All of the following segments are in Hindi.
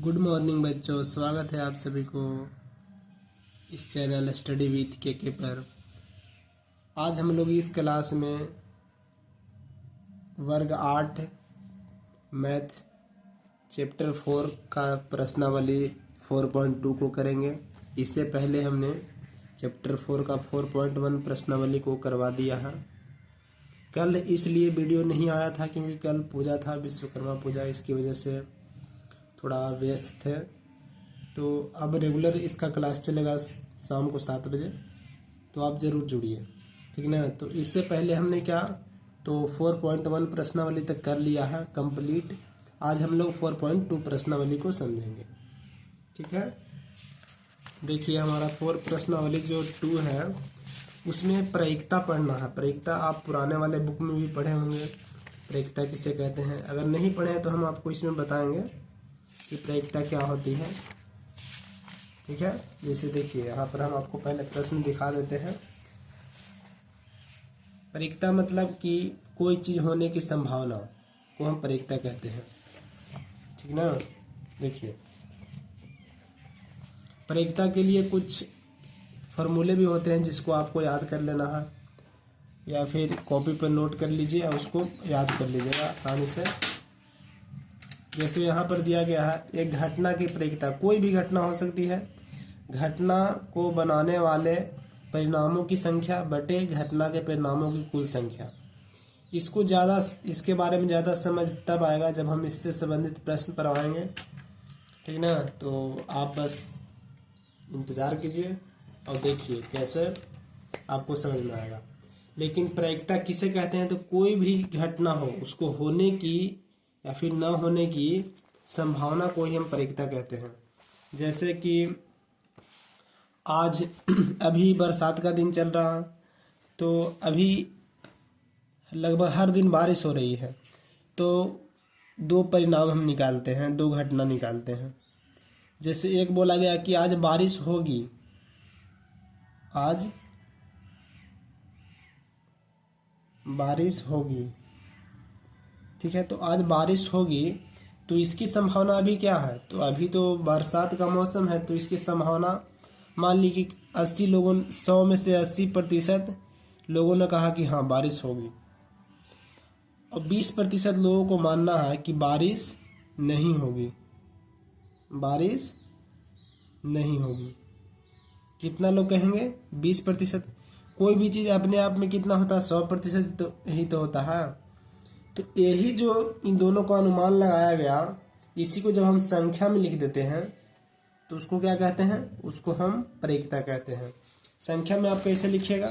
गुड मॉर्निंग बच्चों, स्वागत है आप सभी को इस चैनल स्टडी विथ के पर। आज हम लोग इस क्लास में वर्ग 8 मैथ चैप्टर 4 का प्रश्नावली 4.2 को करेंगे। इससे पहले हमने चैप्टर 4 का 4.1 प्रश्नावली को करवा दिया है। कल इसलिए वीडियो नहीं आया था क्योंकि कल पूजा था, विश्वकर्मा पूजा, इसकी वजह से थोड़ा व्यस्त थे। तो अब रेगुलर इसका क्लास चलेगा शाम को 7 बजे, तो आप ज़रूर जुड़िए, ठीक ना। तो इससे पहले हमने क्या, तो 4.1 प्रश्नावली तक कर लिया है कंप्लीट। आज हम लोग 4.2 प्रश्नावली को समझेंगे, ठीक है। देखिए हमारा 4 प्रश्नावली जो 2 है उसमें प्रायिकता पढ़ना है। प्रायिकता आप पुराने वाले बुक में भी पढ़े होंगे, प्रायिकता किसे कहते हैं। अगर नहीं पढ़े हैं तो हम आपको इसमें बताएंगे कि प्रायिकता क्या होती है, ठीक है। जैसे देखिए यहाँ पर हम आपको पहले प्रश्न दिखा देते हैं। प्रायिकता मतलब कि कोई चीज़ होने की संभावना को हम प्रायिकता कहते हैं, ठीक ना। देखिए प्रायिकता के लिए कुछ फॉर्मूले भी होते हैं जिसको आपको याद कर लेना है, या फिर कॉपी पर नोट कर लीजिए और उसको याद कर लीजिएगा आसानी से। जैसे यहाँ पर दिया गया है, एक घटना की प्रायिकता, कोई भी घटना हो सकती है, घटना को बनाने वाले परिणामों की संख्या बटे घटना के परिणामों की कुल संख्या। इसको ज़्यादा, इसके बारे में ज़्यादा समझ तब आएगा जब हम इससे संबंधित प्रश्न पढ़वाएंगे, ठीक ना। तो आप बस इंतज़ार कीजिए और देखिए कैसे आपको समझ में आएगा। लेकिन प्रायिकता किसे कहते हैं, तो कोई भी घटना हो उसको होने की या फिर न होने की संभावना को ही हम प्रायिकता कहते हैं। जैसे कि आज अभी बरसात का दिन चल रहा, तो अभी लगभग हर दिन बारिश हो रही है, तो दो परिणाम हम निकालते हैं, दो घटना निकालते हैं। जैसे एक बोला गया कि आज बारिश होगी, आज बारिश होगी, ठीक है। तो आज बारिश होगी, तो इसकी संभावना अभी क्या है, तो अभी तो बरसात का मौसम है, तो इसकी संभावना मान ली कि 80 लोगों, 100 में से 80% लोगों ने कहा कि हाँ बारिश होगी, और 20% लोगों को मानना है कि बारिश नहीं होगी, बारिश नहीं होगी। कितना लोग कहेंगे, 20%। कोई भी चीज़ अपने आप में कितना होता है, 100% तो ही तो होता है। तो यही जो इन दोनों का अनुमान लगाया गया, इसी को जब हम संख्या में लिख देते हैं तो उसको क्या कहते हैं, उसको हम प्रायिकता कहते हैं। संख्या में आप कैसे लिखिएगा,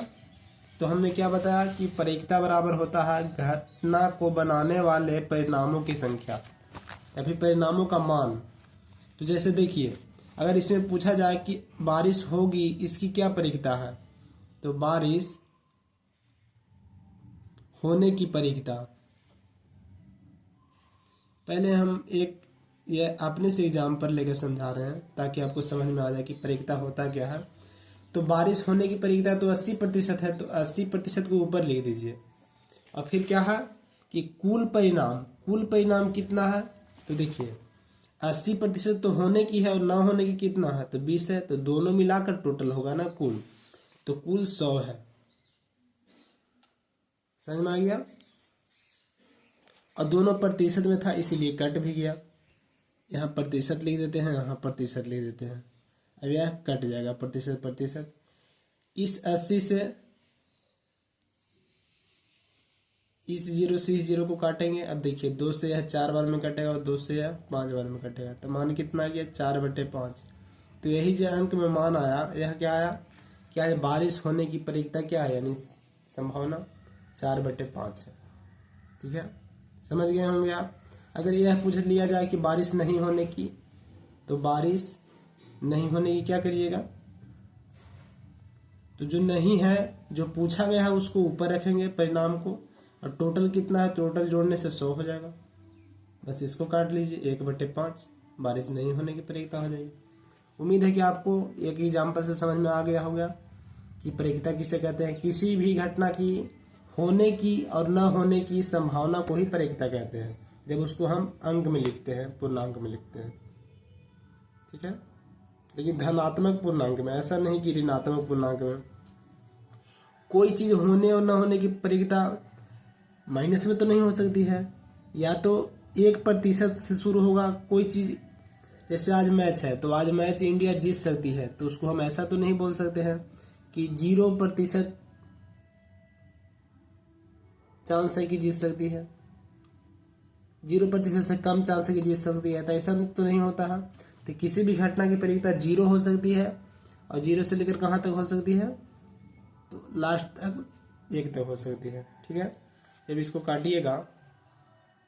तो हमने क्या बताया कि प्रायिकता बराबर होता है घटना को बनाने वाले परिणामों की संख्या या फिर परिणामों का मान। तो जैसे देखिए, अगर इसमें पूछा जाए कि बारिश होगी, इसकी क्या प्रायिकता है, तो बारिश होने की प्रायिकता। पहले हम एक ये अपने से एग्जाम्पल लेकर समझा रहे हैं ताकि आपको समझ में आ जाए कि प्रायिकता होता क्या है। तो बारिश होने की प्रायिकता तो 80% है, तो 80% को ऊपर लिख दीजिए। और फिर क्या है कि कुल परिणाम कितना है, तो देखिए 80% तो होने की है और ना होने की कितना है, तो 20 है, तो दोनों मिलाकर टोटल होगा ना कुल, तो कुल 100 है। समझ में आ गया। और दोनों प्रतिशत में था इसीलिए कट भी गया, यहाँ प्रतिशत लिख देते हैं, यहाँ प्रतिशत लिख देते हैं, अब यह कट जाएगा प्रतिशत। इस 80 से इस 0 से इस 0 को काटेंगे। अब देखिए 2 से यह 4 बार में कटेगा और 2 से यह 5 बार में कटेगा, तो मान कितना आ गया, 4/5। तो यही जो अंक में मान आया, यह क्या आया, क्या है, बारिश होने की प्रायिकता क्या है, यानी संभावना 4/5 है, ठीक है। समझ गए होंगे आप। अगर यह पूछ लिया जाए कि बारिश नहीं होने की, तो बारिश नहीं होने की क्या करिएगा, तो जो नहीं है, जो पूछा गया है उसको ऊपर रखेंगे परिणाम को, और टोटल कितना है, टोटल जोड़ने से 100 हो जाएगा। बस इसको काट लीजिए, 1/5 बारिश नहीं होने की प्रायिकता हो जाएगी। उम्मीद है कि आपको एक एग्जाम्पल से समझ में आ गया होगा कि प्रायिकता किसे कहते हैं। किसी भी घटना की होने की और न होने की संभावना को ही प्रायिकता कहते हैं, जब उसको हम अंक में लिखते हैं, पूर्णांक में लिखते हैं। ठीक है। लेकिन धनात्मक पूर्णांक में, ऐसा नहीं कि ऋणात्मक पूर्णांक में। कोई चीज होने और न होने की परिकता माइनस में तो नहीं हो सकती है। या तो 1% से शुरू होगा कोई चीज, जैसे आज मैच है तो आज मैच इंडिया जीत सकती है, तो उसको हम ऐसा तो नहीं बोल सकते हैं कि 0% चांस है कि जीत सकती है, 0% से कम चांस है कि जीत सकती है, तो ऐसा तो नहीं होता है। तो किसी भी घटना की परिकता 0 हो सकती है, और 0 से लेकर कहाँ तक हो सकती है, तो लास्ट तक 1 तक हो सकती है। ठीक है। जब इसको काटिएगा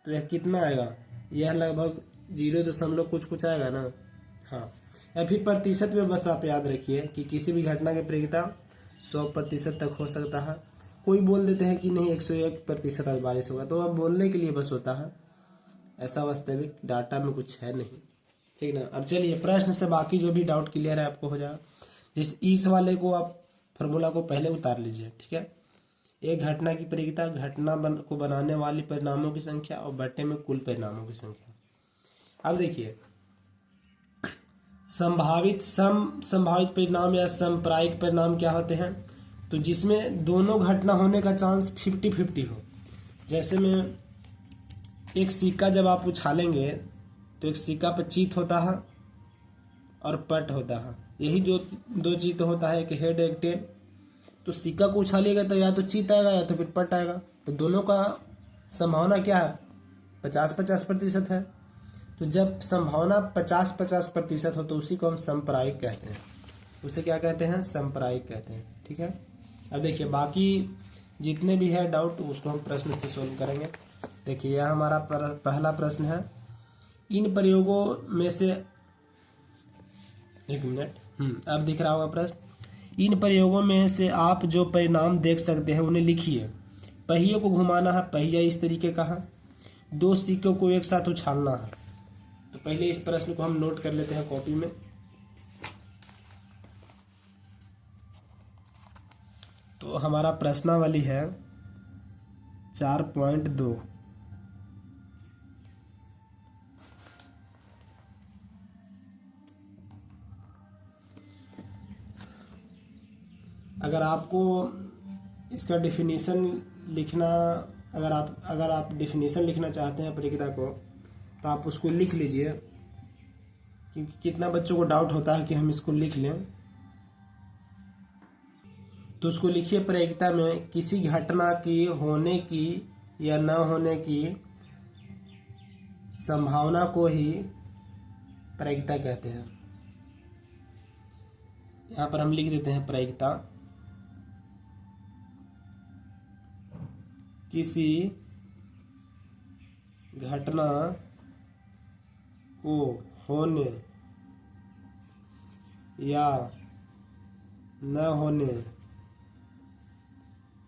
तो यह कितना आएगा, यह लगभग 0 कुछ कुछ आएगा ना। हाँ, अभी प्रतिशत में बस आप याद रखिए कि किसी भी घटना की परिकता 100% तक हो सकता है। कोई बोल देते हैं कि नहीं 101% आज बारिश होगा, तो अब बोलने के लिए बस होता है, ऐसा वास्तविक डाटा में कुछ है नहीं। ठीक ना। अब चलिए प्रश्न से बाकी जो भी डाउट क्लियर है आपको हो जाएगा। जिस ईच वाले को आप फार्मूला को पहले उतार लीजिए। ठीक है। एक घटना की परिकता को बनाने वाले परिणामों की संख्या और बट्टे में कुल परिणामों की संख्या। अब देखिए, संभावित परिणाम या सांप्रायिक परिणाम क्या होते हैं, तो जिसमें दोनों घटना होने का चांस 50-50 हो। जैसे में एक सिक्का जब आप उछालेंगे तो एक सिक्का पर चीत होता है और पट होता है, यही जो दो चीत होता है, एक हेड एक टेल। तो सिक्का को उछालिएगा तो या तो चीत आएगा या तो फिर पट आएगा, तो दोनों का संभावना क्या है, 50-50% है। तो जब संभावना 50-50% हो तो उसी को हम सांप्रायिक कहते हैं। उसे क्या कहते हैं, सांप्रायिक कहते हैं। ठीक है। अब देखिए बाकी जितने भी है डाउट उसको हम प्रश्न से सोल्व करेंगे। देखिए यह हमारा पहला प्रश्न है। इन प्रयोगों में से, एक मिनट, अब दिख रहा होगा प्रश्न। इन प्रयोगों में से आप जो परिणाम देख सकते हैं उन्हें लिखिए। पहिए को घुमाना है, पहिया इस तरीके का है, 2 सिक्कों को एक साथ उछालना है। तो पहले इस प्रश्न को हम नोट कर लेते हैं कॉपी में। तो हमारा प्रश्नावली है 4.2। अगर आपको इसका डेफिनेशन लिखना, अगर आप डेफिनेशन लिखना चाहते हैं परिकता को, तो आप उसको लिख लीजिए, क्योंकि कितना बच्चों को डाउट होता है कि हम इसको लिख लें। तो उसको लिखिए, परिकता में किसी घटना की होने की या न होने की संभावना को ही परिकता कहते हैं। यहाँ पर हम लिख देते हैं परिकता किसी घटना को होने या न होने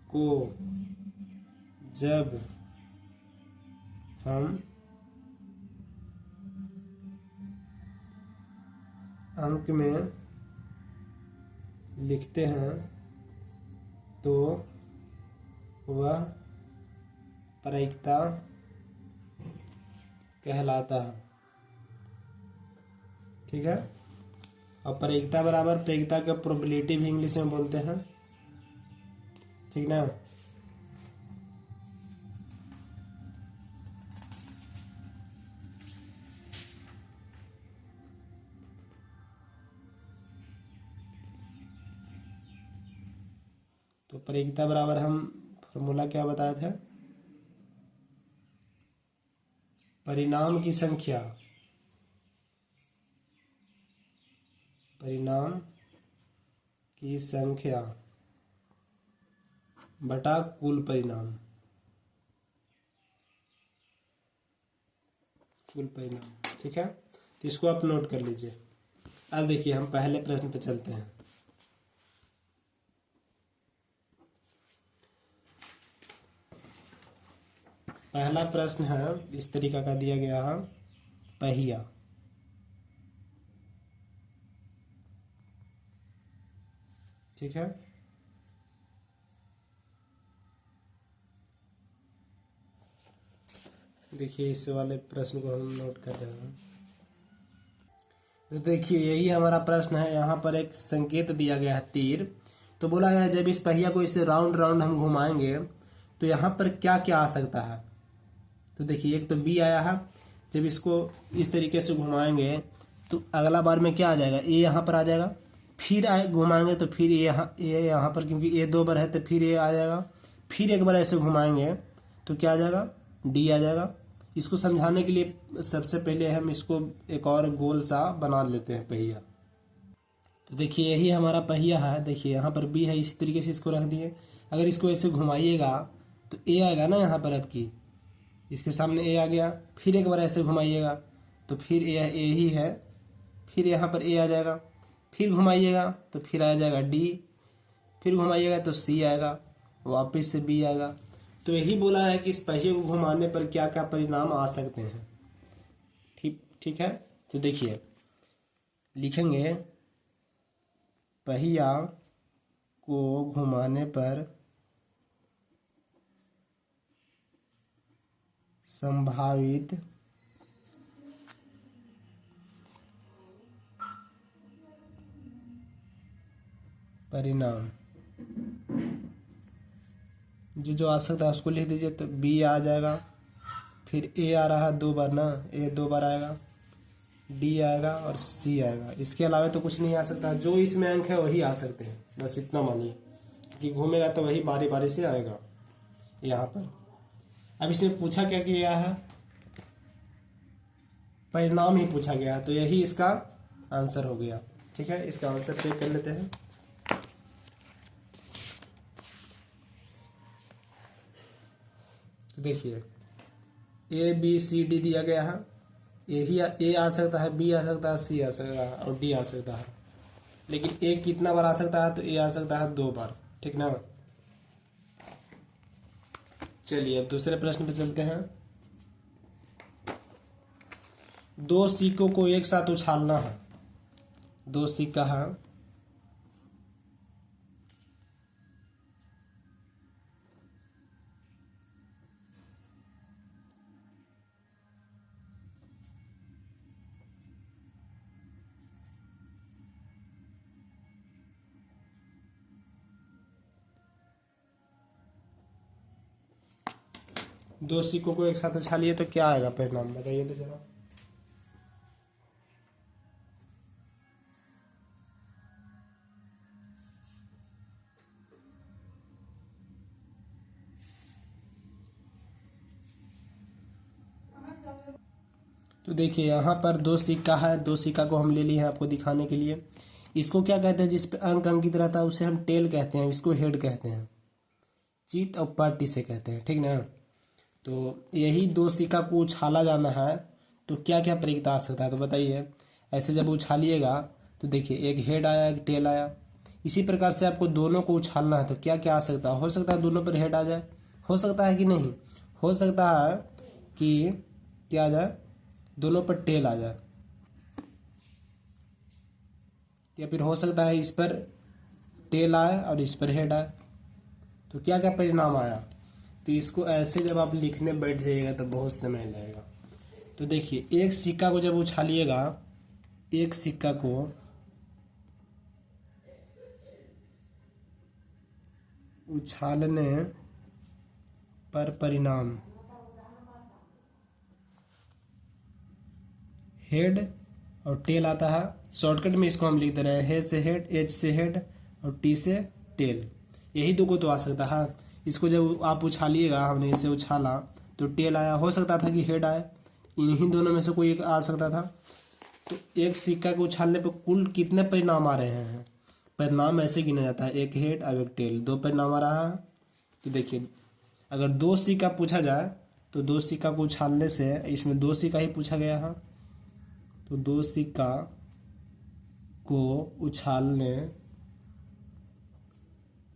को जब हम अंक में लिखते हैं तो वह परिकता कहलाता है। ठीक है। और परिकता बराबर परिकता का प्रोबेबिलिटी भी इंग्लिश में बोलते हैं। ठीक ना। तो परिकता बराबर हम फॉर्मूला क्या बताए थे, परिणाम की संख्या, परिणाम की संख्या बटा कुल परिणाम, कुल परिणाम। ठीक है। तो इसको आप नोट कर लीजिए। अब देखिए हम पहले प्रश्न पे चलते हैं। पहला प्रश्न है, इस तरीका का दिया गया है, पहिया। ठीक है। देखिए इस वाले प्रश्न को हम नोट कर रहे हैं। तो देखिए यही हमारा प्रश्न है। यहाँ पर एक संकेत दिया गया है तीर। तो बोला गया है जब इस पहिया को इसे राउंड राउंड हम घुमाएंगे तो यहाँ पर क्या क्या आ सकता है। तो देखिए एक तो बी आया है, जब इसको इस तरीके से घुमाएंगे तो अगला बार में क्या आ जाएगा, ए यहाँ पर आ जाएगा। फिर घुमाएंगे तो फिर ए यहाँ पर, क्योंकि ए 2 बार है तो फिर ए आ जाएगा। फिर एक बार ऐसे घुमाएंगे तो क्या आ जाएगा, डी आ जाएगा। इसको समझाने के लिए सबसे पहले हम इसको एक और गोल सा बना लेते हैं पहिया। तो देखिए यही हमारा पहिया है। देखिए यहाँ पर बी है, इसी तरीके से इसको रख दिए। अगर इसको ऐसे घुमाइएगा तो ए आएगा ना यहाँ पर आपकी, इसके सामने ए आ गया। फिर एक बार ऐसे घुमाइएगा तो फिर ए ही है, फिर यहाँ पर ए आ जाएगा। फिर घुमाइएगा तो फिर आ जाएगा डी, फिर घुमाइएगा तो सी आएगा, वापस से बी आएगा। तो यही बोला है कि इस पहिए को घुमाने पर क्या क्या परिणाम आ सकते हैं। ठीक है। तो देखिए लिखेंगे पहिया को घुमाने पर संभावित परिणाम जो आ सकता है उसको लिख दीजिए। तो बी आ जाएगा, फिर ए आ रहा है 2 बार ना, ए 2 बार आएगा, डी आएगा और सी आएगा। इसके अलावा तो कुछ नहीं आ सकता। जो इसमें अंक है वही आ सकते हैं, बस इतना मानिए, क्योंकि घूमेगा तो वही बारी बारी से आएगा यहाँ पर। अब इसमें पूछा क्या गया है, परिणाम ही पूछा गया है, तो यही इसका आंसर हो गया। ठीक है, इसका आंसर चेक कर लेते हैं। तो देखिए ए बी सी डी दिया गया है। ए आ सकता है, बी आ सकता है, सी आ सकता है और डी आ सकता है। लेकिन ए कितना बार आ सकता है, तो ए आ सकता है 2 बार। ठीक ना। चलिए अब दूसरे प्रश्न पे चलते हैं। 2 सिक्कों को एक साथ उछालना है। 2 सिक्का है, दो सिक्कों को एक साथ उछालिए तो क्या आएगा परिणाम, बताइए तो जरा। तो देखिए यहाँ पर 2 सिक्का है, 2 सिक्का को हम ले लिए हैं आपको दिखाने के लिए। इसको क्या कहते हैं, जिस पे अंक अंकित रहता है उसे हम टेल कहते हैं, इसको हेड कहते हैं। जीत और पार्टी से कहते हैं। ठीक ना। तो यही 2 सिक्का को उछाला जाना है तो क्या क्या प्रक्रिया आ सकता है, तो बताइए। ऐसे जब उछालिएगा तो देखिए एक हेड आया, एक टेल आया। इसी प्रकार से आपको दोनों को उछालना है तो क्या क्या आ सकता है। हो सकता है दोनों पर हेड आ जाए, हो सकता है कि नहीं, हो सकता है कि क्या आ जाए, दोनों पर टेल आ जाए, या फिर हो सकता है इस पर टेल आए और इस पर हेड आए। तो क्या क्या परिणाम आया, तो इसको ऐसे जब आप लिखने बैठ जाइएगा तो बहुत समय लगेगा। तो देखिए एक सिक्का को जब उछालिएगा, एक सिक्का को उछालने पर परिणाम हेड और टेल आता है। शॉर्टकट में इसको हम लिख दे रहे हैं, हे से हेड, एच से हेड और टी से टेल। यही 2 को तो आ सकता है। इसको जब आप उछालिएगा, हमने इसे उछाला तो टेल आया, हो सकता था कि हेड आए, इन्हीं दोनों में से कोई एक आ सकता था। तो एक सिक्का को उछालने पर कुल कितने परिणाम आ रहे हैं, परिणाम ऐसे गिना जाता है, एक हेड और एक टेल, 2 परिणाम आ रहा है। तो देखिए अगर 2 सिक्का पूछा जाए तो 2 सिक्का को उछालने से, इसमें 2 सिक्का ही पूछा गया है, तो 2 सिक्का को उछालने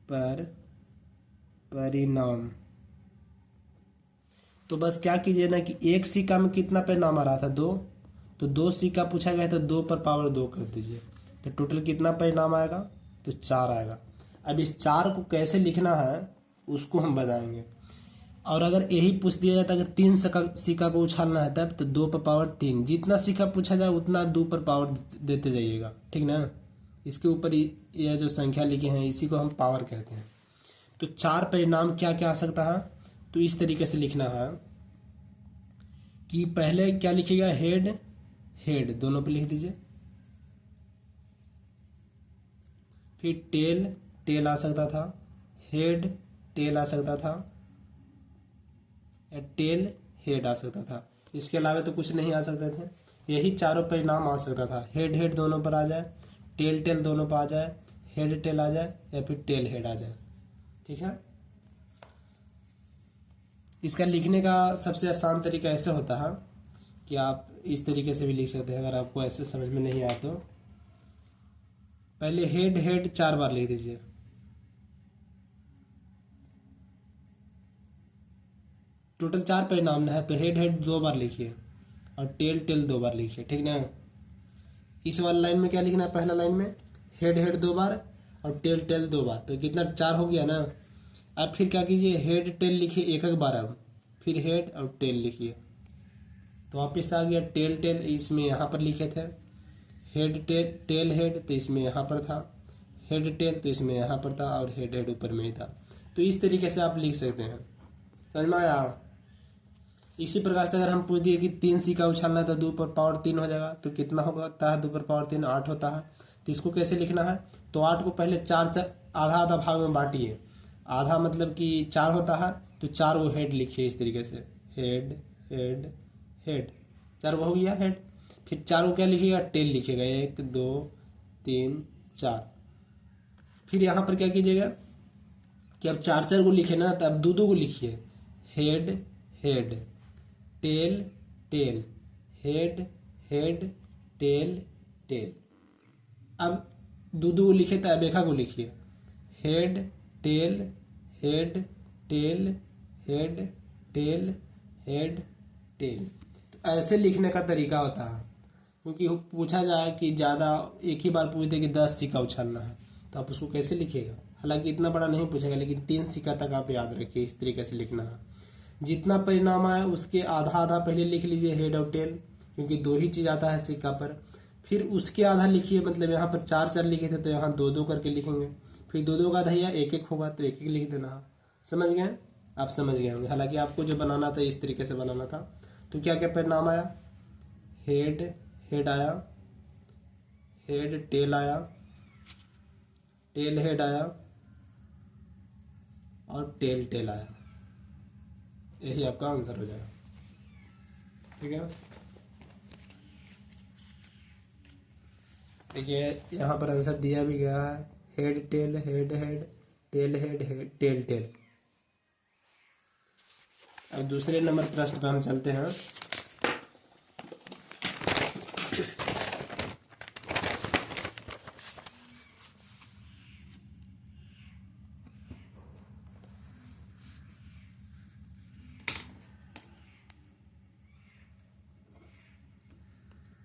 पर परिणाम, तो बस क्या कीजिए ना कि एक सिक्का में कितना परिणाम आ रहा था, 2, तो 2 सिक्का पूछा गया तो 2 पर पावर 2 कर दीजिए, तो टोटल कितना परिणाम आएगा, तो 4 आएगा। अब इस 4 को कैसे लिखना है उसको हम बताएंगे। और अगर यही पूछ दिया जाता अगर 3 सिक्का को उछालना है तब, तो 2 पर पावर 3, जितना सिक्का पूछा जाए उतना 2 पर पावर देते जाइएगा, ठीक ना। इसके ऊपर यह जो संख्या लिखे हैं इसी को हम पावर कहते हैं। तो 4 परिणाम क्या क्या आ सकता है, तो इस तरीके से लिखना है कि पहले क्या लिखिएगा, हेड हेड दोनों पे लिख दीजिए, फिर टेल टेल आ सकता था, हेड टेल आ सकता था, या टेल हेड आ सकता था। इसके अलावा तो कुछ नहीं आ सकते थे, यही चारों परिणाम आ सकता था। हेड हेड दोनों पर आ जाए, टेल टेल दोनों पर आ जाए, हेड टेल आ जाए, या फिर टेल हेड आ जाए, ठीक है। इसका लिखने का सबसे आसान तरीका ऐसे होता है कि आप इस तरीके से भी लिख सकते हैं, अगर आपको ऐसे समझ में नहीं आए तो। पहले हेड हेड 4 बार लिख दीजिए, टोटल 4 परिणाम है, तो हेड हेड 2 बार लिखिए और टेल टेल 2 बार लिखिए, ठीक ना। इस वाली लाइन में क्या लिखना है, पहला लाइन में हेड हेड 2 बार और टेल टेल 2 बार, तो कितना 4 हो गया ना। अब फिर क्या कीजिए, हेड टेल लिखिए एक एक बार, अब फिर हेड और टेल लिखिए, तो वापिस आ गया टेल टेल, इसमें यहाँ पर लिखे थे हेड टेल टेल हेड, तो इसमें यहाँ पर था हेड टेल, तो इसमें यहाँ पर था, और हेड हेड ऊपर में ही था। तो इस तरीके से आप लिख सकते हैं, समझ में आया। इसी प्रकार से अगर हम पूछ दिए कि 3 सिक्का उछालना है तो 2 पर पावर 3 हो जाएगा, तो कितना होता है 2 पर पावर 3, 8 होता है। तो इसको कैसे लिखना है, तो 8 को पहले 4 आधा आधा भाग में बांटिए, आधा मतलब कि 4 होता है, तो 4 वो हेड लिखिए इस तरीके से, हेड हेड हेड, 4 वो हो गया हेड। फिर 4 को क्या लिखिएगा, टेल लिखिएगा, 1 2 3 4। फिर यहाँ पर क्या कीजिएगा कि अब 4 4 को लिखे ना, तो अब 2 2 को लिखिए, head head tail tail head head tail tail. अब 2 2 को लिखे तो अब एक को लिखिए, head tail head tail head tail head tail. तो ऐसे लिखने का तरीका होता है, क्योंकि पूछा जाए कि ज़्यादा एक ही बार पूछ दे कि 10 सिक्का उछालना है, तो आप उसको कैसे लिखिएगा। हालांकि इतना बड़ा नहीं पूछेगा, लेकिन 3 सिक्का तक आप याद रखिए, इस तरीके से लिखना है। जितना परिणाम आए उसके आधा आधा पहले लिख लीजिए, हेड और टेल, क्योंकि 2 ही चीज़ आता है सिक्का पर। फिर उसके आधा लिखिए, मतलब यहाँ पर 4 4 लिखे थे तो यहाँ 2 2 करके लिखेंगे, फिर 2 2 का आधा या 1 1 होगा तो 1 1 लिख देना है। समझ गए, आप समझ गए होंगे। हालांकि आपको जो बनाना था इस तरीके से बनाना था। तो क्या क्या परिणाम आया, हेड हेड आया, हेड टेल आया, टेल हेड आया, और टेल टेल आया। यही आपका आंसर हो जाएगा, ठीक है। देखिए यहाँ पर आंसर दिया भी गया है, head tail head head tail head head tail tail. अब दूसरे नंबर प्रश्न पर हम चलते हैं।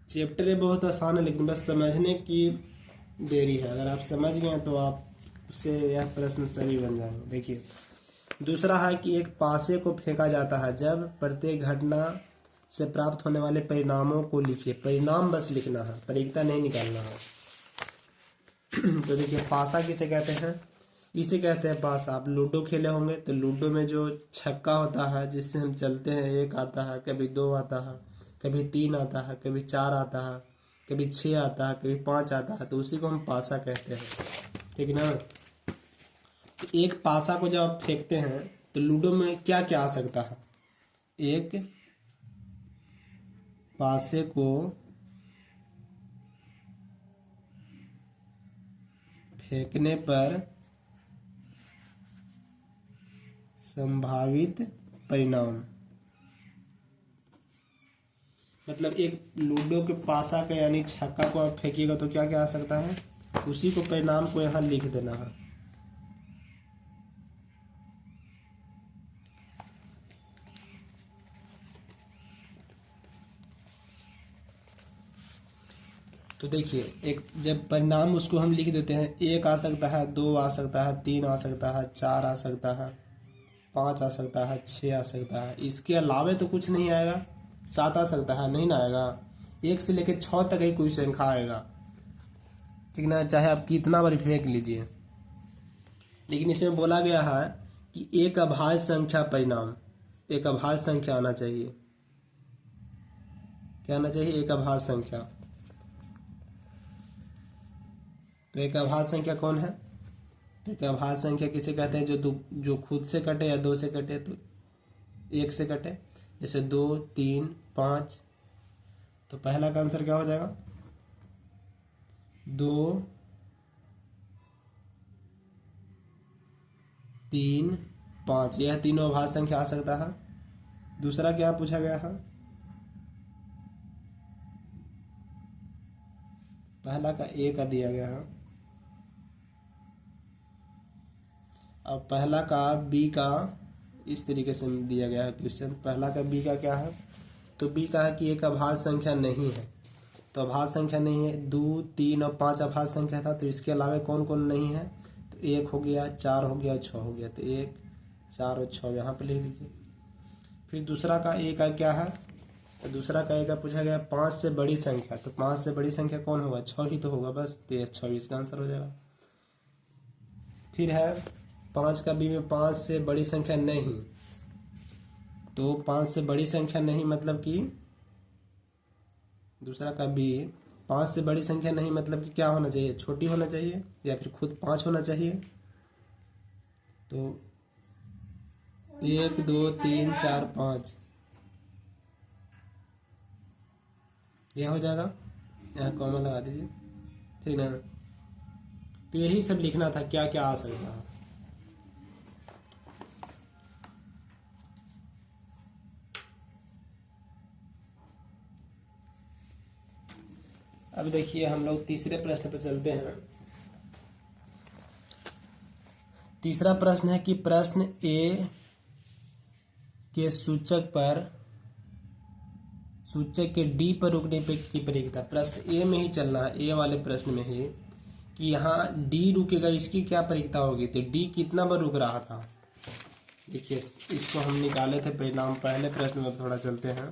चैप्टर बहुत आसान है, लेकिन बस समझने की देरी है। अगर आप समझ गए तो आप उससे यह प्रश्न सही बन जाएंगे। देखिए दूसरा है कि एक पासे को फेंका जाता है जब प्रत्येक घटना से प्राप्त होने वाले परिणामों को लिखिए। परिणाम बस लिखना है, परिकता नहीं निकालना है। तो देखिए पासा किसे कहते हैं, इसे कहते हैं पासा। आप लूडो खेले होंगे तो लूडो में जो छक्का होता है जिससे हम चलते हैं, 1 आता है, कभी 2 आता है, कभी 3 आता है, कभी 4 आता है, कभी 6 आता है, कभी 5 आता है, तो उसी को हम पासा कहते हैं, ठीक ना। तो एक पासा को जब आप फेंकते हैं तो लूडो में क्या क्या आ सकता है। एक पासे को फेंकने पर संभावित परिणाम, मतलब एक लूडो के पासा का यानी छक्का को आप फेंकिएगा तो क्या क्या आ सकता है, उसी को परिणाम को यहाँ लिख देना है। तो देखिए एक जब परिणाम उसको हम लिख देते हैं, 1 आ सकता है, 2 आ सकता है, 3 आ सकता है, 4 आ सकता है, 5 आ सकता है, 6 आ सकता है, इसके अलावे तो कुछ नहीं आएगा। 7 आ सकता है, नहीं ना आएगा। 1 से लेकर 6 तक ही कोई संख्या आएगा, ठीक ना, चाहे आप कितना बार फेंक लीजिए। लेकिन इसमें बोला गया है कि एक अभाज्य संख्या परिणाम, एक अभाज्य संख्या आना चाहिए। क्या आना चाहिए? एक अभाज्य संख्या। तो एक अभाज्य संख्या कौन है? तो एक अभाज्य संख्या किसे कहते हैं? जो खुद से कटे या 2 से कटे, तो 1 से कटे, जैसे 2, 3, 5। तो पहला का आंसर क्या हो जाएगा? 2, 3, 5। यह तीनों अभाज्य संख्या आ सकता है। दूसरा क्या पूछा गया है? पहला का ए का दिया गया है, अब पहला का बी का इस तरीके से दिया गया है क्वेश्चन। पहला का बी का क्या है? तो बी का है कि एक अभाज्य संख्या नहीं है। तो अभाज्य संख्या नहीं है, 2, 3 और 5 अभाज्य संख्या था। तो इसके अलावा कौन कौन नहीं है? तो 1 हो गया, 4 हो गया, 6 हो गया। तो 1, 4 और 6 यहाँ पे लिख दीजिए। फिर दूसरा का ए का क्या है? तो दूसरा का ए का पूछा गया 5 से बड़ी संख्या। तो 5 से बड़ी संख्या कौन होगा? 6 ही तो होगा बस। तो 26 का आंसर हो जाएगा। फिर है 5 का बी में 5 से बड़ी संख्या नहीं। तो 5 से बड़ी संख्या नहीं मतलब कि दूसरा का बी 5 से बड़ी संख्या नहीं मतलब कि क्या होना चाहिए? छोटी होना चाहिए या फिर खुद 5 होना चाहिए। तो 1, 2, 3, 4, 5 यह हो जाएगा। यहाँ कॉमा लगा दीजिए, ठीक ना। तो यही सब लिखना था, क्या क्या आ सकता है। अब देखिए हम लोग तीसरे प्रश्न पर चलते हैं। तीसरा प्रश्न है कि प्रश्न ए के सूचक के डी पर रुकने पे की प्रक्रिया। प्रश्न ए में ही चलना है, ए वाले प्रश्न में ही, कि यहाँ डी रुकेगा, इसकी क्या प्रक्रिया होगी। तो डी कितना बार रुक रहा था? देखिए इसको हम निकाले थे परिणाम पहले प्रश्न में, थोड़ा चलते हैं।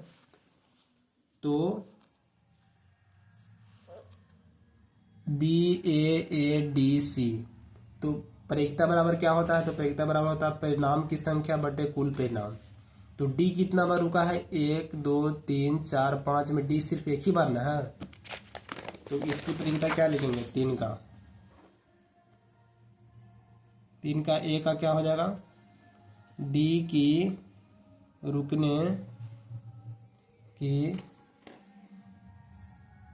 तो BAADC, तो प्रक्रिया बराबर क्या होता है? तो प्रक्रिया बराबर होता है परिणाम की संख्या बटे कुल परिणाम। तो डी कितना बार रुका है? 1, 2, 3, 4, 5 में डी सिर्फ एक ही बार ना है। तो इसकी प्रक्रिया क्या लिखेंगे? 3 का। 3 का ए का क्या हो जाएगा? डी की रुकने की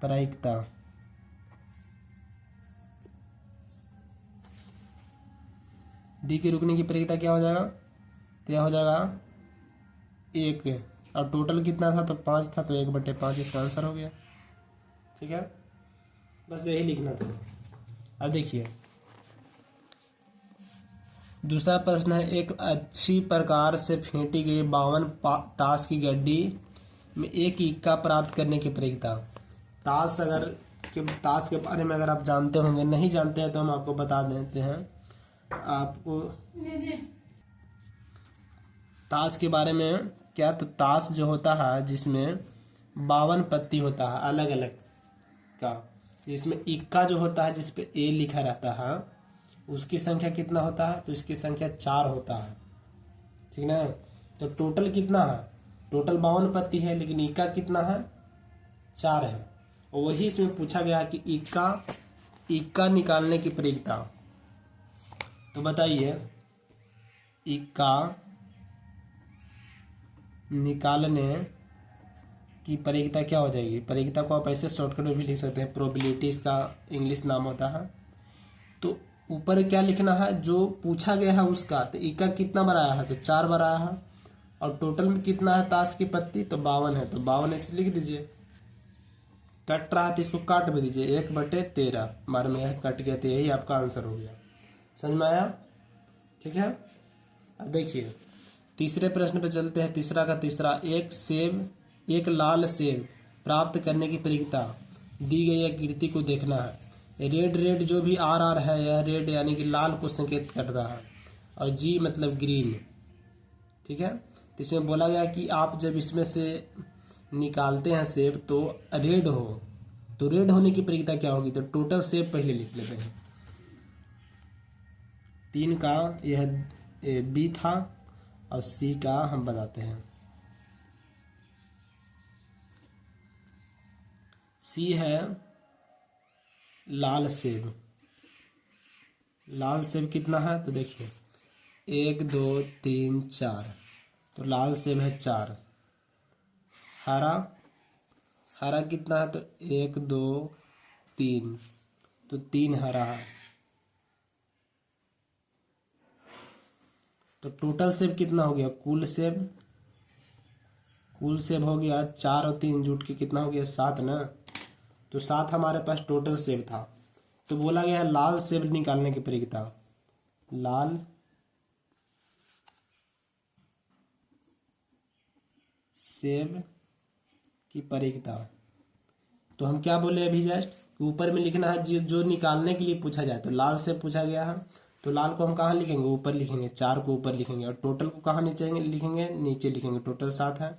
प्रक्रिया। डी की रुकने की प्रक्रिया क्या हो जाएगा? तो यह हो जाएगा 1, और टोटल कितना था? तो 5 था, तो 1/5 इसका आंसर हो गया। ठीक है, बस यही लिखना था। अब देखिए दूसरा प्रश्न है, एक अच्छी प्रकार से फेंटी गई 52 ताश की गड्डी में एक इक्का प्राप्त करने की प्रक्रिया। ताश ताश के बारे में अगर आप जानते होंगे, नहीं जानते हैं तो हम आपको बता देते हैं। आपको ताश के बारे में क्या, तो ताश जो होता है जिसमें 52 पत्ती होता है अलग अलग का, जिसमें इक्का जो होता है जिसपे ए लिखा रहता है, उसकी संख्या कितना होता है? तो इसकी संख्या 4 होता है, ठीक ना। तो टोटल कितना है? टोटल 52 पत्ती है, लेकिन इक्का कितना है? 4 है। और वही इसमें पूछा गया कि इक्का निकालने की प्रक्रिया। तो बताइए इक्का निकालने की प्रक्रिया क्या हो जाएगी? प्रक्रिया को आप ऐसे शॉर्टकट में भी लिख सकते हैं, प्रोबेबिलिटी इसका इंग्लिश नाम होता है। तो ऊपर क्या लिखना है जो पूछा गया है उसका। तो इक्का कितना बार आया है? तो 4 बार आया है। और टोटल में कितना है ताश की पत्ती? तो 52 है, तो 52 ऐसे लिख दीजिए। कट रहा है तो इसको काट भी दीजिए, 1/13 बार में यह कट गया, तो यही आपका आंसर हो गया। समझ में आया? ठीक है। अब देखिए तीसरे प्रश्न पे चलते हैं। तीसरा का तीसरा, एक लाल सेब प्राप्त करने की प्रक्रिया दी गई आकृति को देखना है। रेड जो भी RR है, यह रेड यानी कि लाल को संकेत करता है, और G मतलब ग्रीन, ठीक है। तो इसमें बोला गया कि आप जब इसमें से निकालते हैं सेब तो रेड हो, तो रेड होने की प्रक्रिया क्या होगी, तो टोटल सेब पहले लिख लेते हैं। 3 का यह बी था और सी का हम बताते हैं। सी है लाल सेब। लाल सेब कितना है, तो देखिए 1 2 3 4, तो लाल सेब है 4। हरा, हरा कितना है, तो 1 2 3, तो 3 हरा है। तो टोटल सेब कितना हो गया, कुल सेब, कुल सेब हो गया 4 और 3 जुट के कितना हो गया 7 ना। तो 7 हमारे पास टोटल सेब था। तो बोला गया है लाल सेब निकालने की प्रक्रिया, लाल सेब की प्रक्रिया। तो हम क्या बोले अभी जस्ट, ऊपर में लिखना है जो निकालने के लिए पूछा जाए। तो लाल सेब पूछा गया है, तो लाल को हम कहाँ लिखेंगे, ऊपर लिखेंगे, 4 को ऊपर लिखेंगे, और टोटल को कहाँ नीचे लिखेंगे, नीचे लिखेंगे। टोटल 7 है।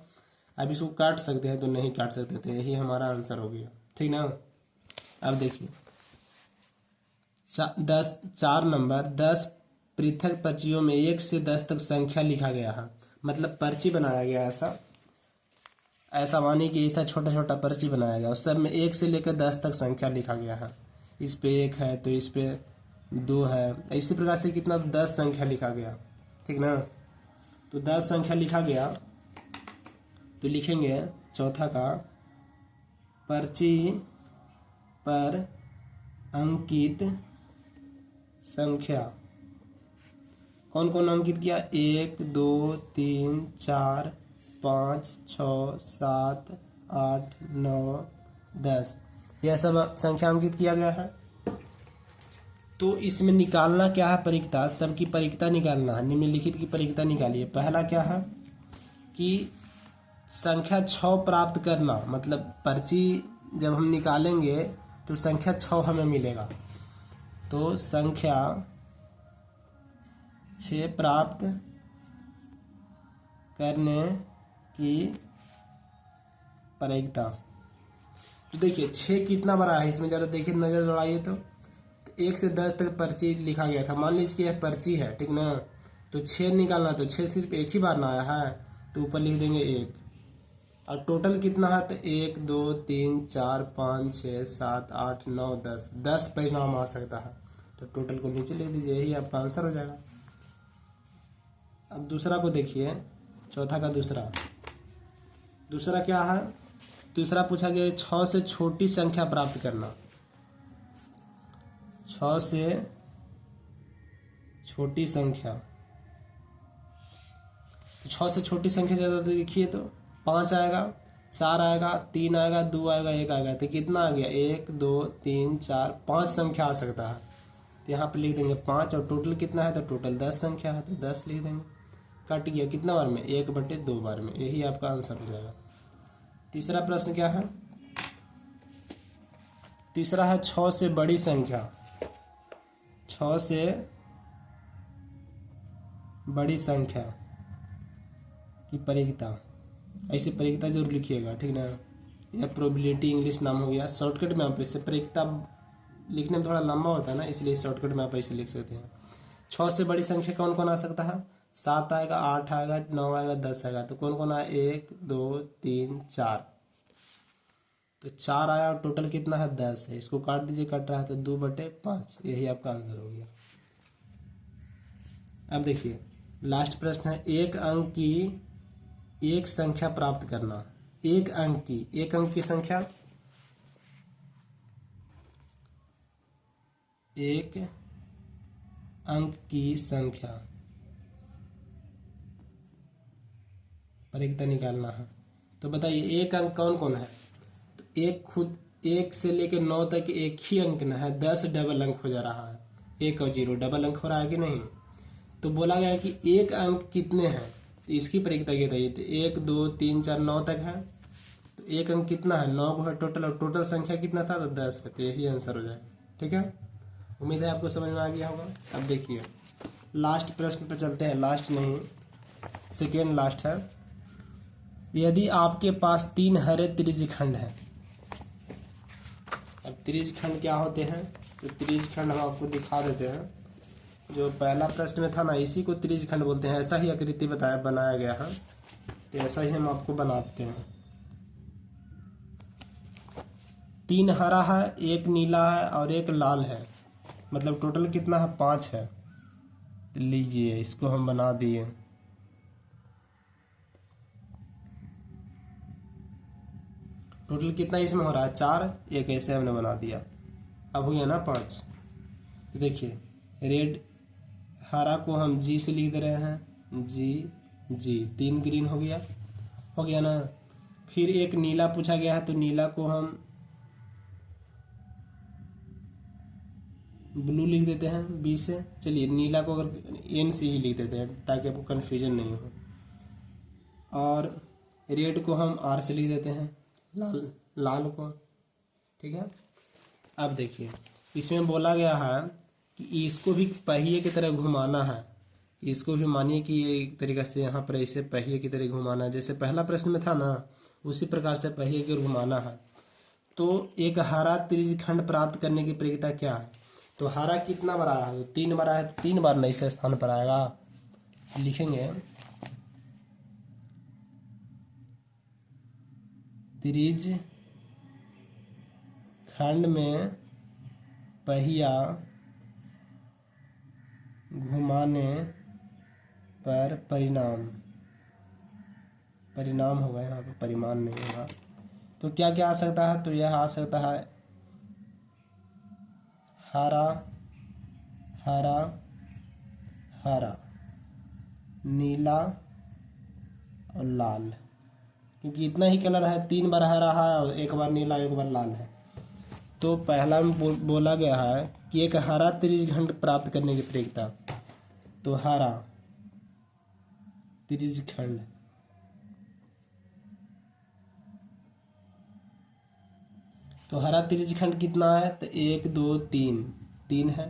अब इसको काट सकते हैं तो नहीं काट सकते थे, यही हमारा आंसर हो गया, ठीक ना। अब देखिए 4 नंबर 10 पृथक पर्चियों में 1 से 10 तक संख्या लिखा गया है। मतलब पर्ची बनाया गया ऐसा मानिए कि ऐसा छोटा छोटा पर्ची बनाया गया, उस सब में 1 से लेकर 10 तक संख्या लिखा गया है। इस पे 1 है तो इस पे 2 है, इसी प्रकार से कितना 10 संख्या लिखा गया, ठीक ना। तो 10 संख्या लिखा गया, तो लिखेंगे चौथा का पर्ची पर अंकित संख्या। कौन कौन अंकित किया, 1 2 3 4 5 6 7 8 9 10, यह सब संख्या अंकित किया गया है। तो इसमें निकालना क्या है, प्रक्रिया, सबकी प्रक्रिया निकालना है। निम्नलिखित की प्रक्रिया निकालिए। पहला क्या है कि संख्या 6 प्राप्त करना, मतलब पर्ची जब हम निकालेंगे तो संख्या 6 हमें मिलेगा। तो संख्या 6 प्राप्त करने की प्रक्रिया। तो देखिए 6 कितना बड़ा है, इसमें जरा देखिए, नज़र दौड़ाइए। तो 1 से 10 तक पर्ची लिखा गया था, मान लीजिए कि यह पर्ची है, ठीक ना। तो 6 निकालना, तो 6 सिर्फ एक ही बार ना आया है, तो ऊपर लिख देंगे 1। और टोटल कितना है, तो 1 2 3 4 5 6 7 8 9 10, 10 परिणाम आ सकता है। तो टोटल को नीचे लिख दीजिए, यही आपका आंसर हो जाएगा। अब दूसरा को देखिए, चौथा का दूसरा क्या है, दूसरा पूछा गया 6 से छोटी संख्या प्राप्त करना। 6 से छोटी संख्या, 6 से छोटी संख्या ज़्यादा देखिए तो 5 आएगा, 4 आएगा, 3 आएगा, 2 आएगा, 1 आएगा। तो कितना आ गया, 1 2 3 4 5 संख्या आ सकता है। तो यहाँ पे लिख देंगे 5, और टोटल कितना है, तो टोटल 10 संख्या है, तो 10 लिख देंगे। कट गया कितना बार में, 1/2 बार में, यही आपका आंसर हो जाएगा। तीसरा प्रश्न क्या है, तीसरा है 6 से बड़ी संख्या। 6 से बड़ी संख्या की प्रक्रिया, ऐसी प्रक्रिया जरूर लिखिएगा, ठीक ना। यह प्रोबेबिलिटी इंग्लिश नाम हो गया। शॉर्टकट में आप इससे प्रक्रिया लिखने में थोड़ा लंबा होता है ना, इसलिए शॉर्टकट में आप ऐसे लिख सकते हैं। 6 से बड़ी संख्या कौन कौन आ सकता है, 7 आएगा, 8 आएगा, 9 आएगा, 10 आएगा। तो कौन कौन आया, 1 2 3 4, तो 4 आया, और टोटल कितना है 10 है। इसको काट दीजिए, कट रहा है तो 2/5, यही आपका आंसर हो गया। अब देखिए लास्ट प्रश्न है, एक अंक की एक संख्या प्राप्त करना। एक अंक की संख्या, एक अंक की संख्या प्रक्रिया निकालना है। तो बताइए एक अंक कौन कौन है, तो एक खुद 1 से लेकर 9 तक एक ही अंक न है, 10 डबल अंक हो जा रहा है। 1 और 0 डबल अंक हो रहा है कि नहीं। तो बोला गया है कि एक अंक कितने हैं, तो इसकी प्रक्रिया ये बताइए। तो 1 2 3 4 9 तक है, तो एक अंक कितना है, 9 को है टोटल, और टोटल संख्या कितना था, तो 10 है। तो यही आंसर हो जाएगा, ठीक है। उम्मीद है आपको समझ में आ गया होगा। अब देखिए लास्ट प्रश्न पर चलते हैं, लास्ट नहीं सेकेंड लास्ट है, यदि आपके पास 3 हरे त्रिज्यखंड है। अब त्रिज्यखंड क्या होते हैं, तो त्रिज्यखंड हम आपको दिखा देते हैं। जो पहला प्रश्न में था ना, इसी को त्रिज्यखंड बोलते हैं। ऐसा ही आकृति बनाया गया है, तो ऐसा ही हम आपको बनाते हैं। 3 हरा है, 1 नीला है और 1 लाल है, मतलब टोटल कितना है, 5 है। तो लीजिए इसको हम बना दिए। टोटल कितना इसमें हो रहा है, 4, एक ऐसे हमने बना दिया। अब हो गया ना 5। देखिए रेड हरा को हम जी से लिख दे रहे हैं, जी 3 ग्रीन हो गया ना। फिर एक नीला पूछा गया है, तो नीला को हम ब्लू लिख देते हैं बी से। चलिए नीला को अगर एन से ही लिख देते हैं ताकि आपको कन्फ्यूजन नहीं हो। और रेड को हम आर से लिख देते हैं, लाल को, ठीक है। अब देखिए इसमें बोला गया है कि इसको भी पहिए की तरह घुमाना है। इसको भी मानिए कि ये एक तरीक़े से यहाँ पर इसे पहिए की तरह घुमाना है, जैसे पहला प्रश्न में था ना, उसी प्रकार से पहिए की घुमाना है। तो एक हरा त्रिज्यखंड प्राप्त करने की प्रक्रिया क्या है, तो हरा कितना बड़ा है, 3 बड़ा है, तो 3 बार नई से स्थान पर आएगा। लिखेंगे त्रिज्यखंड में पहिया घुमाने पर परिणाम होगा, यहाँ पर परिमाण नहीं होगा। तो क्या क्या आ सकता है, तो यह आ सकता है हरा हरा हरा, नीला और लाल, क्योंकि इतना ही कलर है, 3 बार हरा है और 1 बार नीला, 1 बार लाल है। तो पहला में बोला गया है कि एक हरा त्रिज्यखंड प्राप्त करने की प्रक्रिया, तो हरा त्रिज्यखंड, तो हरा त्रिज्यखंड कितना है, तो 1 2 3 है।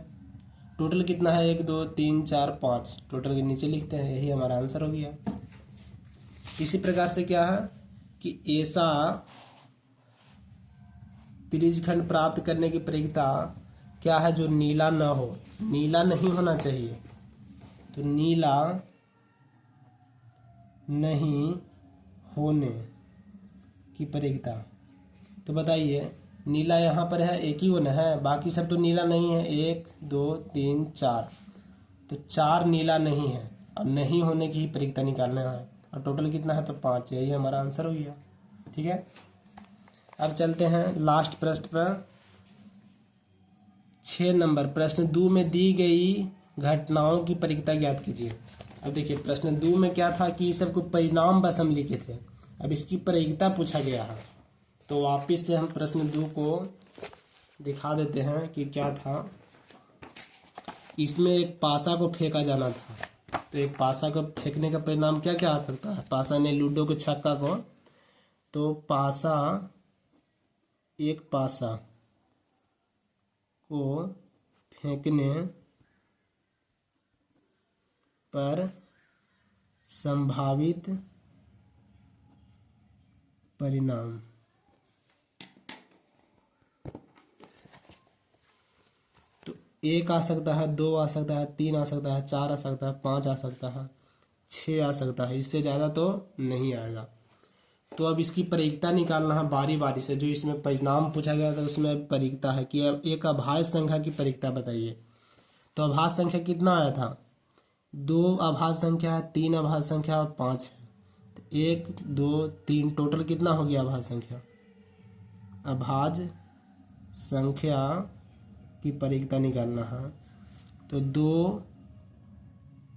टोटल कितना है, 1 2 3 4 5, टोटल के नीचे लिखते हैं, यही हमारा आंसर हो गया। इसी प्रकार से क्या है कि ऐसा त्रिज्यखंड प्राप्त करने की प्रक्रिया क्या है, जो नीला ना हो, नीला नहीं होना चाहिए। तो नीला नहीं होने की प्रक्रिया, तो बताइए नीला यहाँ पर है, एक ही वन है, बाकी सब तो नीला नहीं है। 1 2 3 4, तो 4 नीला नहीं है और नहीं होने की ही प्रक्रिया निकालना है। और टोटल कितना है, तो 5, यही हमारा आंसर हो गया। ठीक है, अब चलते हैं लास्ट प्रश्न पर। 6 नंबर प्रश्न 2 में दी गई घटनाओं की प्रक्रिया ज्ञात कीजिए। अब देखिए प्रश्न 2 में क्या था कि सबको परिणाम बस हम लिखे थे, अब इसकी प्रक्रिया पूछा गया है। तो वापिस से हम प्रश्न 2 को दिखा देते हैं कि क्या था। इसमें एक पासा को फेंका जाना था, तो एक पासा को फेंकने का परिणाम क्या क्या आ सकता है। पासा ने लूडो के छक्का को, तो पासा, एक पासा को फेंकने पर संभावित परिणाम, तो 1 आ सकता है, 2 आ सकता है, 3 आ सकता है, 4 आ सकता है, 5 आ सकता है, 6 आ सकता है, इससे ज़्यादा तो नहीं आएगा। तो अब इसकी प्रक्रिया निकालना है बारी बारी से। जो इसमें परिणाम पूछा गया था उसमें प्रक्रिया है कि अब एक अभाज्य संख्या की प्रक्रिया बताइए। तो अभाज्य संख्या कितना आया था, 2 अभाज्य संख्या है, 3 अभाज्य संख्या और 5 है। तो 1 2 3 टोटल कितना हो गया अभाज्य संख्या। अभाज्य संख्या की प्रक्रिया निकालना है, तो 2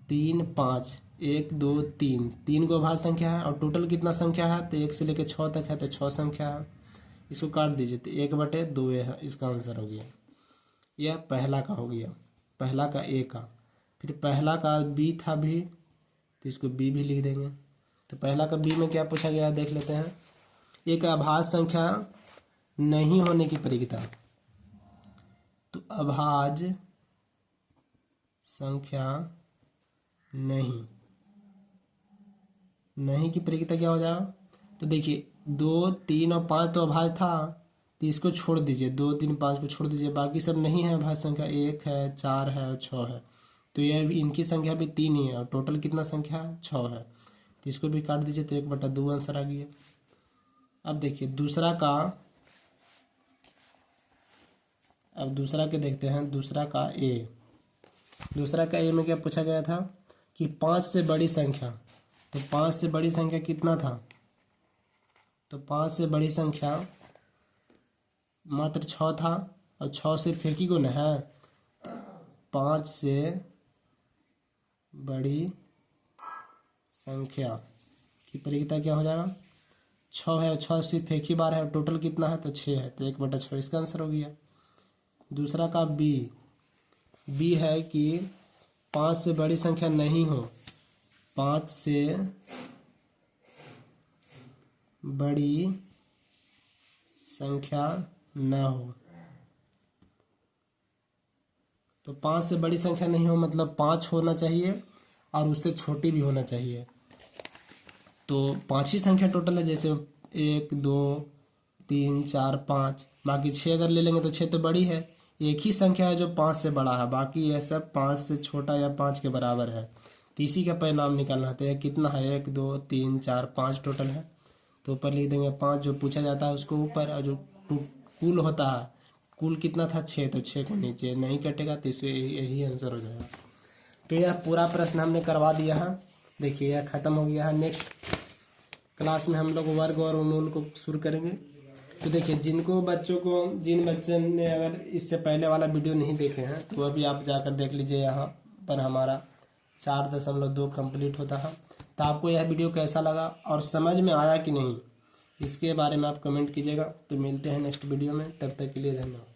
3 5, 1 2 3 को अभाज्य संख्या है और टोटल कितना संख्या है, तो 1 से लेकर 6 तक है, तो 6 संख्या है। इसको काट दीजिए तो 1/2 है, इसका आंसर हो गया। यह पहला का हो गया, पहला का ए का। फिर पहला का बी था भी, तो इसको बी भी लिख देंगे। तो पहला का बी में क्या पूछा गया है देख लेते हैं। एक अभाज्य संख्या नहीं होने की प्रक्रिया, तो अभाज्य संख्या नहीं नहीं की प्रयोगिता क्या हो जाएगा? तो देखिए 2, 3 और 5 तो अभाज्य था, तो इसको छोड़ दीजिए, 2, 3, 5 को छोड़ दीजिए, बाकी सब नहीं है अभाज्य संख्या, 1 है, 4 है और 6 है। तो यह भी इनकी संख्या भी 3 ही है और टोटल कितना संख्या है? 6 है। तो इसको भी काट दीजिए, तो 1/2 आंसर आ गया। अब देखिए दूसरा के देखते हैं। दूसरा का ए में क्या पूछा गया था कि 5 से बड़ी संख्या। तो 5 से बड़ी संख्या कितना था? तो 5 से बड़ी संख्या मात्र 6 था और 6 सिर्फ एक ही गुण है। 5 से बड़ी संख्या की प्रयोगिता क्या हो जाएगा? 6 है, 6 सिर्फ एक ही बार है, टोटल कितना है? तो 6 है, तो 1/6 इसका आंसर हो गया। दूसरा का बी है कि 5 से बड़ी संख्या नहीं हो, 5 से बड़ी संख्या न हो। तो 5 से बड़ी संख्या नहीं हो मतलब 5 होना चाहिए और उससे छोटी भी होना चाहिए। तो 5 ही संख्या टोटल है, जैसे 1, 2, 3, 4, 5, बाकी 6 अगर ले लेंगे तो 6 तो बड़ी है। एक ही संख्या है जो 5 से बड़ा है, बाकी यह सब 5 से छोटा या 5 के बराबर है। तो इसी का परिणाम निकालना है। कितना है? 1, 2, 3, 4, 5 टोटल है। तो ऊपर लिख देंगे 5, जो पूछा जाता है उसको ऊपर, और जो कुल होता है, कुल कितना था? 6, तो 6 को नीचे नहीं कटेगा, तो इससे यही आंसर हो जाएगा। तो यह पूरा प्रश्न हमने करवा दिया है। देखिए यह खत्म हो गया है। नेक्स्ट क्लास में हम लोग वर्ग और मूल को शुरू करेंगे। तो देखिए जिन बच्चों ने अगर इससे पहले वाला वीडियो नहीं देखे हैं तो अभी आप जाकर देख लीजिए। यहाँ पर हमारा 4.2 कंप्लीट होता है। तो आपको यह वीडियो कैसा लगा और समझ में आया कि नहीं, इसके बारे में आप कमेंट कीजिएगा। तो मिलते हैं नेक्स्ट वीडियो में, तब तक के लिए धन्यवाद।